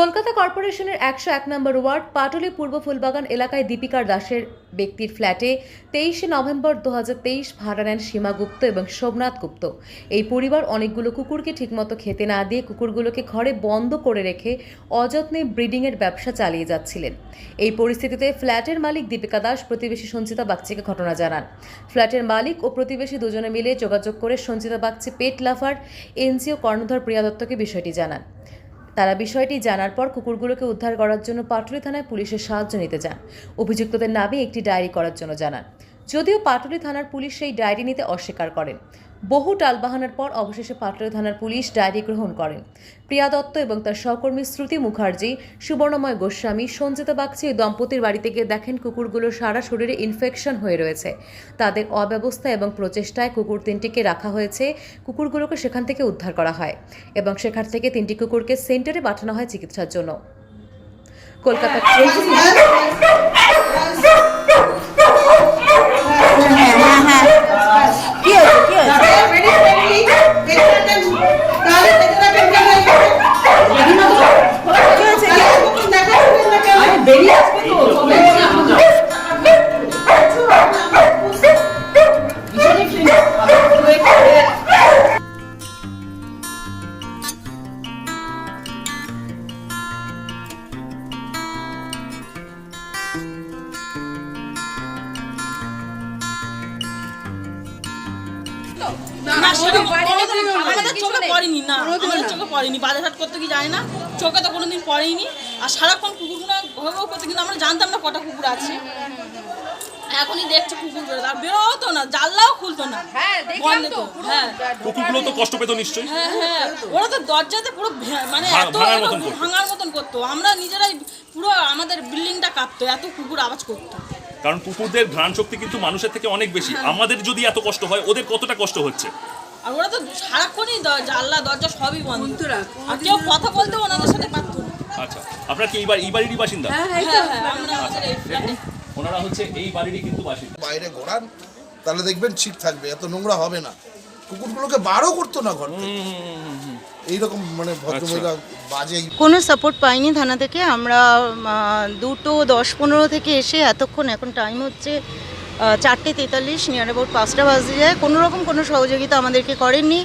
কলকাতা কর্পোরেশনের ১০১ নম্বর ওয়ার্ড পাটুলি পূর্ব ফুলবাগান এলাকায় দীপিকা দাসের ব্যক্তির ফ্ল্যাটে ২৩শে নভেম্বর ২০২৩ ভাড়া নেন সীমা গুপ্ত এবং সোমনাথ গুপ্ত। এই পরিবার অনেকগুলো কুকুরকে ঠিকমতো খেতে না দিয়ে কুকুরগুলোকে ঘরে বন্ধ করে রেখে অযত্নে ব্রিডিংয়ের ব্যবসা চালিয়ে যাচ্ছিলেন। এই পরিস্থিতিতে ফ্ল্যাটের মালিক দীপিকা দাস প্রতিবেশী সঞ্চিতা বাগচিকে ঘটনা জানান। ফ্ল্যাটের মালিক ও প্রতিবেশী দুজনে মিলে যোগাযোগ করে সঞ্চিতা বাগচি পেট লাভার এনজিও কর্ণধার প্রিয়া দত্তকে বিষয়টি জানান। তারা বিষয়টি জানার পর কুকুরগুলোকে উদ্ধার করার জন্য পাটুলি থানায় পুলিশের সাহায্য নিতে যান। অভিযুক্তদের নামে একটি ডায়েরি করার জন্য জানান। যদিও পাটুলি থানার পুলিশ সেই ডায়েরি নিতে অস্বীকার করেন। বহু টালবাহানার পর অবশেষে পাটুলি থানার পুলিশ ডায়েরি গ্রহণ করেন। প্রিয়া দত্ত এবং তার সহকর্মী শ্রুতি মুখার্জি, সুবর্ণময় গোস্বামী, সঞ্চিতা বাগচি এই দম্পতির বাড়িতে গিয়ে দেখেন কুকুরগুলোর সারা শরীরে ইনফেকশন হয়ে রয়েছে। তাদের অব্যবস্থা এবং প্রচেষ্টায় কুকুর তিনটিকে রাখা হয়েছে। কুকুরগুলোকে সেখান থেকে উদ্ধার করা হয় এবং সেখান থেকে তিনটি কুকুরকে সেন্টারে পাঠানো হয় চিকিৎসার জন্য। কলকাতা চোখে পড়েনি না, আমাদের চোখে পড়েনি। বাজারহাট করতে কি যায় না, চোখে তো কোনোদিন পড়েনি। আর সারাক্ষণ কুকুরগুলো ঘর ঘর করতে, কিন্তু আমরা জানতাম না কটা কুকুর আছে। এখনই দেখছে কুকুর আর বেরোতো না, জানলাও খুলতো না। কুকুরগুলো তো কষ্ট পেত নিশ্চয়ই। হ্যাঁ, ওরা তো দরজাতে পুরো মানে এত ভাঙার মতন করতো। আমরা নিজেরাই পুরো আমাদের বিল্ডিংটা কাঁপতো, এত কুকুর আওয়াজ করতো। কারণ কুকুরদের ঘ্রাণ শক্তি কিন্তু মানুষের থেকে অনেক বেশি। আমাদের যদি এত কষ্ট হয়, ওদের কতটা কষ্ট হচ্ছে। আর ওরা তো সারাক্ষণই জানলা দরজা সবই বন্ধ, আর কেউ কথা বলতে ওনাদের সাথে পারত না। আচ্ছা, আপনারা কি এই বাড়িরই বাসিন্দা? ওনারা হচ্ছে এই বাড়িরই কিন্তু বাসিন্দা। বাইরে ঘোরান, তাহলে দেখবেন ঠিক থাকবে, এত নোংরা হবে না। কুকুরগুলোকে বারও করতো না ঘর থেকে, এইরকম মানে ভদ্রমহিলা বাজে। কোনো সাপোর্ট পাইনি থানা থেকে। আমরা 2:10-15 থেকে এসে এতক্ষণ, এখন টাইম হচ্ছে 4:43, নিয়ার অ্যাবাউট 5টা বাজে যায়। কোনোরকম কোনো সহযোগিতা আমাদেরকে করেননি।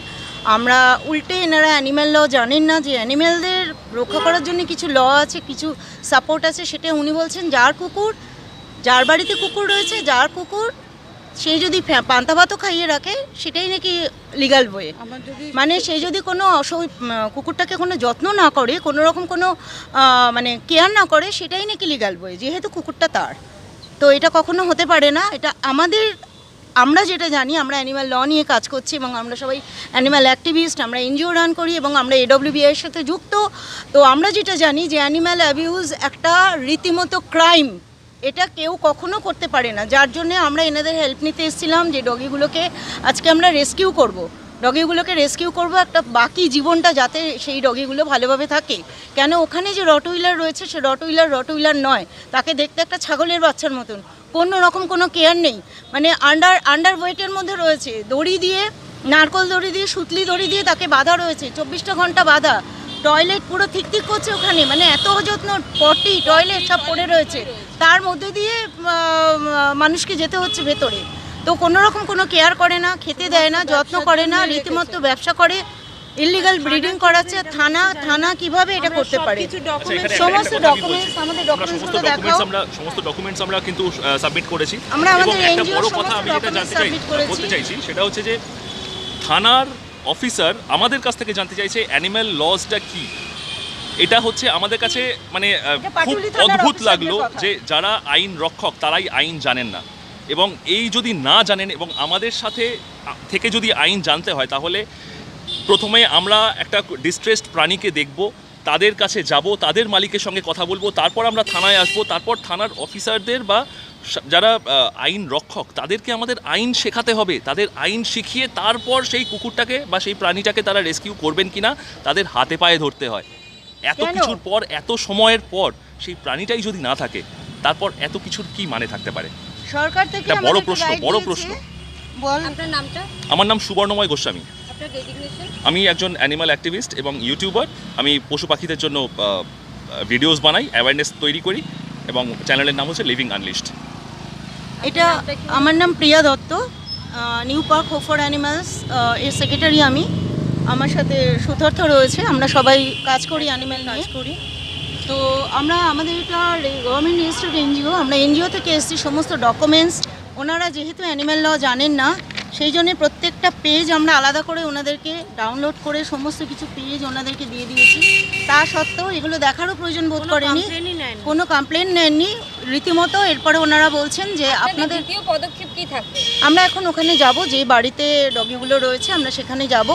আমরা উল্টে, এনারা অ্যানিম্যাল ল জানেন না যে অ্যানিম্যালদের রক্ষা করার জন্য কিছু ল আছে, কিছু সাপোর্ট আছে। সেটা উনি বলছেন যার কুকুর, যার বাড়িতে কুকুর রয়েছে, যার কুকুর সেই যদি পান্তা ভাতও খাইয়ে রাখে, সেটাই নাকি লিগাল ওয়ে। মানে সে যদি কোনো কুকুরটাকে কোনো যত্ন না করে, কোনো রকম কোনো মানে কেয়ার না করে, সেটাই নাকি লিগাল ওয়ে, যেহেতু কুকুরটা তার। তো এটা কখনো হতে পারে না। এটা আমরা যেটা জানি, আমরা অ্যানিম্যাল ল নিয়ে কাজ করছি এবং আমরা সবাই অ্যানিম্যাল অ্যাক্টিভিস্ট, আমরা এনজিও রান করি এবং আমরা AWBI এর সাথে যুক্ত। তো আমরা যেটা জানি যে অ্যানিম্যাল অ্যাবিউজ একটা রীতিমতো ক্রাইম, এটা কেউ কখনো করতে পারে না। যার জন্যে আমরা এনাদের হেল্প নিতে এসেছিলাম যে ডগিগুলোকে আজকে আমরা রেস্কিউ করব। ডগিগুলোকে রেস্কিউ করব, একটা বাকি জীবনটা যাতে সেই ডগিগুলো ভালোভাবে থাকে। কেন ওখানে যে রটউইলার রয়েছে, সে রটউইলার নয়, তাকে দেখতে একটা ছাগলের বাচ্চার মতন, কোনো রকম কোনো কেয়ার নেই। মানে আন্ডার ওয়েটের মধ্যে রয়েছে, দড়ি দিয়ে, নারকল দড়ি দিয়ে, সুতলি দড়ি দিয়ে তাকে বাঁধা রয়েছে, 24টা ঘন্টা বাঁধা। টয়লেট পুরো ঠিক করছে ওখানে, মানে এত অযত্ন, পটি টয়লেট সব পড়ে রয়েছে, তার মধ্যে দিয়ে মানুষকে যেতে হচ্ছে ভেতরে। তো কোনো রকম কোনো কেয়ার করে না, খেতে দেয় না, যত্ন করে না, রীতিমতো ব্যবসা করে, ইললিগাল ব্রিডিং করাচ্ছে। থানা কিভাবে এটা করতে পারে? সমস্ত ডকুমেন্টস, আমাদের ডকুমেন্টসগুলো দেখাও। সমস্ত ডকুমেন্টস আমরা কিন্তু সাবমিট করেছি। আমরা আমাদের একটা বড় কথা আমি যেটা বলতে চাইছি সেটা হচ্ছে যে থানার অফিসার আমাদের কাছ থেকে জানতে চাইছে অ্যানিম্যাল লসটা কি। এটা হচ্ছে আমাদের কাছে মানে খুব অদ্ভুত লাগলো যে যারা আইন রক্ষক তারাই আইন জানেন না, এবং এই যদি না জানেন এবং আমাদের সাথে থেকে যদি আইন জানতে হয়, তাহলে প্রথমে আমরা একটা ডিস্ট্রেসড প্রাণীকে দেখব, তাদের কাছে যাব, তাদের মালিকের সঙ্গে কথা বলবো, তারপর আমরা থানায় আসবো, তারপর থানার অফিসারদের বা যারা আইন রক্ষক তাদেরকে আমাদের আইন শেখাতে হবে। তাদের আইন শিখিয়ে তারপর সেই কুকুরটাকে বা সেই প্রাণীটাকে তারা রেস্কিউ করবেন কিনা তাদের হাতে পায়ে ধরতে হয়। এত কিছুর পর, এত সময়ের পর সেই প্রাণীটাই যদি না থাকে, তারপর এত কিছুর কি মানে থাকতে পারে? সরকার থেকে বড় প্রশ্ন। আপনার নামটা? আমার নাম সুবর্ণময় গোস্বামী। আপনার ডেজিগনেশন? আমি একজন অ্যানিমাল অ্যাক্টিভিস্ট এবং ইউটিউবার। আমি পশু পাখিদের জন্য ভিডিওস বানাই, অ্যাওয়ারনেস তৈরি করি, এবং চ্যানেলের নাম হচ্ছে লিভিং আনলিস্ট। এটা আমার নাম Priya Dutta, New Park Hope for Animals এর সেক্রেটারি আমি। আমার সাথে সুতর্থ রয়েছে, আমরা সবাই কাজ করি অ্যানিম্যাল নিয়ে করি। তো আমরা আমাদের এটা গভর্নমেন্ট রেজিস্টার্ড এনজিও, আমরা এনজিও থেকে এসেছি। সমস্ত ডকুমেন্টস ওনারা যেহেতু অ্যানিম্যাল ল জানেন না, সেই জন্য প্রত্যেকটা পেজ আমরা আলাদা করে ওনাদেরকে ডাউনলোড করে সমস্ত কিছু পেজ ওনাদেরকে দিয়ে দিয়েছি। তা সত্ত্বেও এগুলো দেখারও প্রয়োজন বোধ করেনি, কোনো কমপ্লেন নেননি রীতিমতো। এরপরে ওনারা বলছেন যে আপনাদের দ্বিতীয় পদক্ষেপ কি থাকবে? আমরা এখন ওখানে যাব, যে বাড়িতে ডগিগুলো রয়েছে আমরা সেখানে যাব।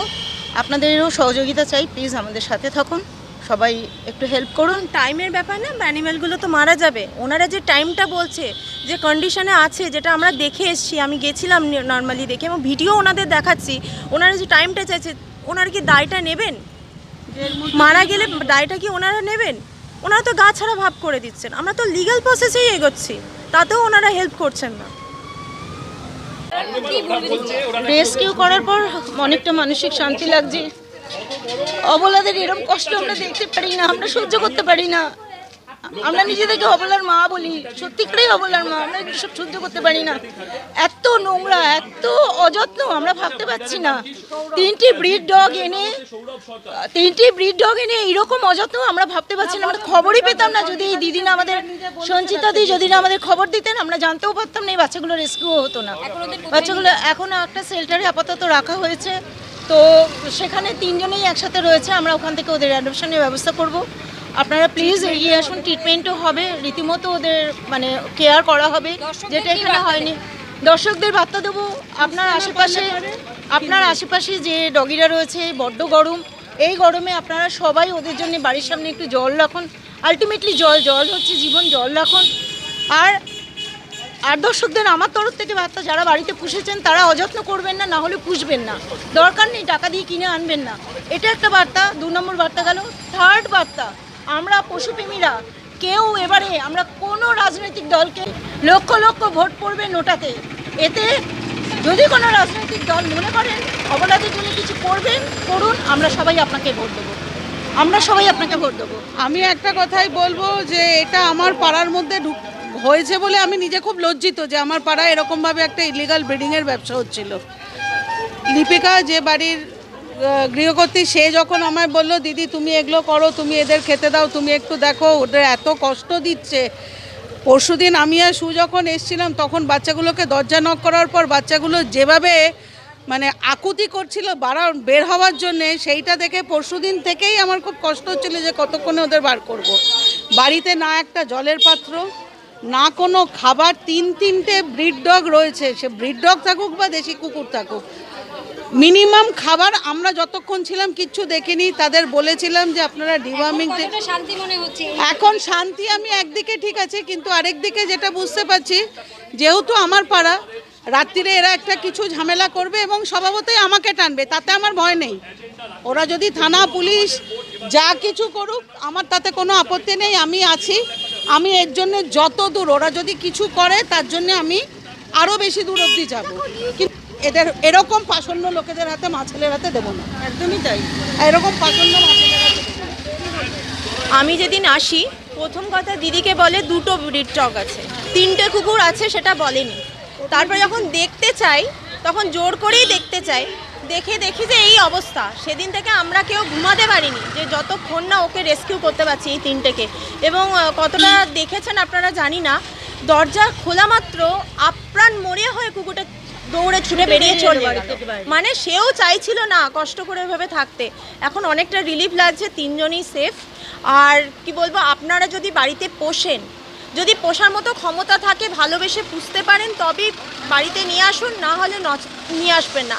আপনাদেরও সহযোগিতা চাই, প্লিজ আমাদের সাথে থাকুন, সবাই একটু হেল্প করুন। টাইমের ব্যাপার না, অ্যানিমেলগুলো তো মারা যাবে। ওনারা যে টাইমটা বলছে, যে কন্ডিশনে আছে, যেটা আমরা দেখে এসেছি, আমি গেছিলাম নর্মালি দেখে এবং ভিডিও ওনাদের দেখাচ্ছি, ওনারা যে টাইমটা চাইছে, ওনারা কি দায়টা নেবেন? মারা গেলে দায়টা কি ওনারা নেবেন? ওনারা তো গা ছাড়া ভাব করে দিচ্ছেন। আমরা তো লিগ্যাল প্রসেসেই এগোচ্ছি, তাতেও ওনারা হেল্প করছেন না। রেস্কিউ করার পর অনেকটা মানসিক শান্তি লাগছে। অবলাদের এরকম কষ্ট আমরা দেখতে পারি না, আমরা সহ্য করতে পারি না। আমরা নিজেদেরকে অবলার মা বলি, সত্যিকারেই অবলার মা, আমরা সব সহ্য করতে পারি না। এত নোংরা, এত অযত্ন আমরা ভাবতে পারছি না। তিনটি ব্রিড ডগ এনে এইরকম অযত্ন আমরা ভাবতে পারছি না। আমরা খবরই পেতাম না, যদি এই দিদি না আমাদের, সঞ্চিতা দি যদি না আমাদের খবর দিতেন, আমরা জানতেও পারতাম না এই বাচ্চাগুলো রেস্কিউ হতো না। বাচ্চাগুলো এখন একটা শেল্টারে আপাতত রাখা হয়েছে, তো সেখানে 3 জনেই একসাথে রয়েছে। আমরা ওখান থেকে ওদের অ্যাডপশনের ব্যবস্থা করব। আপনারা প্লিজ এগিয়ে আসুন, ট্রিটমেন্টও হবে, রীতিমতো ওদের মানে কেয়ার করা হবে, যেটা এখানে হয়নি। দর্শকদের বার্তা দেবো, আপনার আশেপাশে যে ডগিরা রয়েছে, বড্ড গরম, এই গরমে আপনারা সবাই ওদের জন্য বাড়ির সামনে একটু জল রাখুন। আলটিমেটলি জল হচ্ছে জীবন, জল রাখুন। আর দর্শকদের আমার তরফ থেকে বার্তা, যারা বাড়িতে পুষেছেন তারা অযত্ন করবেন না, না হলে পুষবেন না, দরকার নেই, টাকা দিয়ে কিনে আনবেন না। এটা একটা বার্তা, 2 নম্বর বার্তা গেল। 3rd বার্তা, আমরা পশুপ্রেমীরা কেউ এবারে আমরা কোনো রাজনৈতিক দলকে লক্ষ লক্ষ ভোট পড়বে নোটাতে। এতে যদি কোনো রাজনৈতিক দল মনে করেন অবলাদের জন্য কিছু করুন, আমরা সবাই আপনাকে ভোট দেবো, আমি একটা কথাই বলবো যে এটা আমার পাড়ার মধ্যে হয়েছে বলে আমি নিজে খুব লজ্জিত যে আমার পাড়ায় এরকমভাবে একটা ইলিগাল ব্রিডিংয়ের ব্যবসা হচ্ছিল। লিপিকা যে বাড়ির গৃহকর্ত্রী, সে যখন আমায় বলল, দিদি তুমি এগুলো করো, তুমি এদের খেতে দাও, তুমি একটু দেখো, ওদের এত কষ্ট দিচ্ছে। পরশুদিন আমি আর সু যখন এসেছিলাম, তখন বাচ্চাগুলোকে দরজা নক করার পর বাচ্চাগুলো যেভাবে মানে আকুতি করছিল বের হওয়ার জন্যে, সেইটা দেখে পরশুদিন থেকেই আমার খুব কষ্ট হচ্ছিল যে কতক্ষণে ওদের বার করব। বাড়িতে না একটা জলের পাত্র, না কোনো খাবার, 3-3টে ব্রিড ডগ রয়েছে, সে ব্রিড ডগ থাকুক বা দেশি কুকুর থাকুক, মিনিমাম খাবার আমরা যতক্ষণ ছিলাম কিচ্ছু দেখিনি। তাদের বলেছিলাম যে আপনারা ডিওয়ার্মিং, শান্তি মনে হচ্ছে এখন শান্তি আমি একদিকে ঠিক আছে, কিন্তু আরেকদিকে যেটা বুঝতে পারছি, যেহেতু আমার পাড়া, রাত্রিরে এরা একটা কিছু ঝামেলা করবে এবং স্বভাবতই আমাকে টানবে, তাতে আমার ভয় নেই। ওরা যদি থানা পুলিশ যা কিছু করুক, আমার তাতে কোনো আপত্তি নেই, আমি আছি। আমি এর জন্য যত দূর ওরা যদি কিছু করে, তার জন্য আমি আরও বেশি দূর অবধি যাবো। কিন্তু এদের এরকম পাষণ্য লোকেদের হাতে, মাছেলের হাতে দেবো না। একদমই তাই। এরকম পাষণ্য মাছেলের হাতে দেবো না। আমি যেদিন আসি, প্রথম কথা দিদিকে বলে 2টো ব্রিড ডগ আছে, 3টে কুকুর আছে, সেটা বলেনি। তারপর যখন দেখতে চাই, তখন জোর করেই দেখতে চাই, দেখি যে এই অবস্থা। সেদিন থেকে আমরা কেউ ঘুমাতে পারিনি, যে যতক্ষণ না ওকে রেস্কিউ করতে পারছি এই 3টেকে। এবং কতটা দেখেছেন আপনারা জানি না, দরজা খোলা মাত্র আপ্রাণ মরিয়া হয়ে কুকুরটা দৌড়ে ছুটে বেরিয়ে চলে গেল। মানে সেও চাইছিল না কষ্ট করে এভাবে থাকতে। এখন অনেকটা রিলিফ লাগছে, 3 জনই সেফ। আর কি বলবো, আপনারা যদি বাড়িতে পোষেন, যদি পোষার মতো ক্ষমতা থাকে, ভালোবেসে পুষতে পারেন, তবেই বাড়িতে নিয়ে আসুন, না হলে নিয়ে আসবেন না।